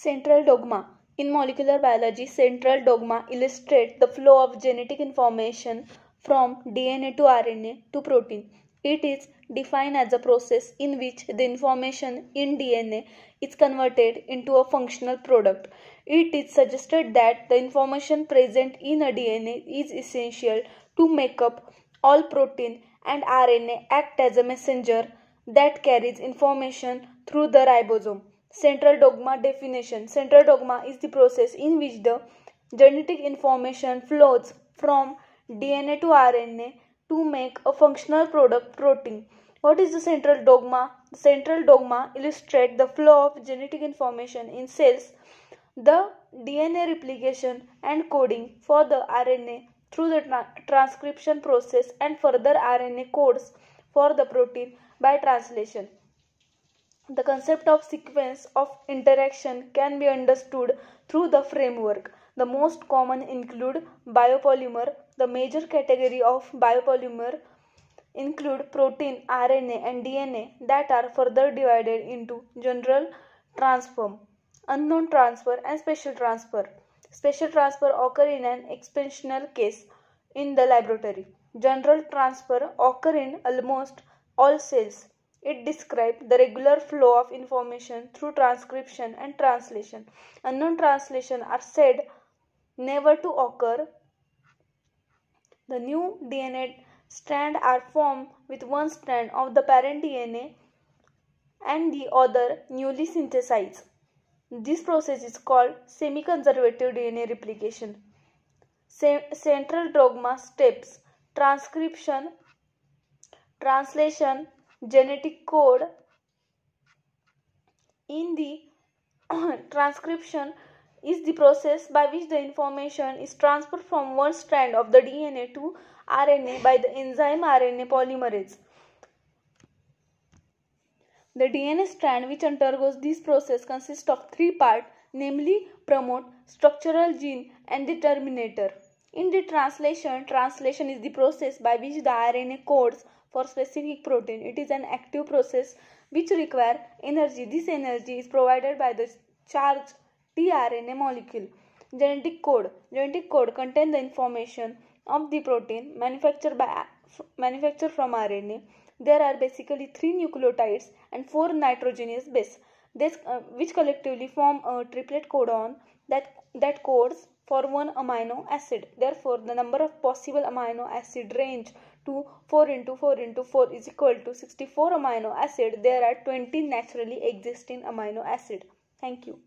Central dogma. In molecular biology, central dogma illustrates the flow of genetic information from DNA to RNA to protein. It is defined as a process in which the information in DNA is converted into a functional product. It is suggested that the information present in a DNA is essential to make up all protein, and RNA act as a messenger that carries information through the ribosome. Central dogma definition. Central dogma is the process in which the genetic information flows from DNA to RNA to make a functional product, protein. What is the central dogma? The central dogma illustrates the flow of genetic information in cells, the DNA replication and coding for the RNA through the transcription process, and further RNA codes for the protein by translation. The concept of sequence of interaction can be understood through the framework. The most common include biopolymer. The major category of biopolymer include protein, RNA and DNA that are further divided into general transfer, unknown transfer and special transfer. Special transfer occur in an exceptional case in the laboratory. General transfer occur in almost all cells. It describes the regular flow of information through transcription and translation. Unknown translation are said never to occur. The new DNA strands are formed with one strand of the parent DNA and the other newly synthesized. This process is called semi-conservative DNA replication. Central dogma steps: transcription, translation, genetic code. In the transcription is the process by which the information is transferred from one strand of the DNA to RNA by the enzyme RNA polymerase. The DNA strand which undergoes this process consists of three parts, namely promote, structural gene and the terminator. In the translation is the process by which the RNA codes for specific protein. It is an active process which requires energy. This energy is provided by the charged tRNA molecule. Genetic code. Genetic code contains the information of the protein manufactured from RNA. There are basically 3 nucleotides and 4 nitrogenous bases, which collectively form a triplet codon that codes for one amino acid. Therefore, the number of possible amino acid range to 4 into 4 into 4 is equal to 64 amino acid. There are 20 naturally existing amino acid. Thank you.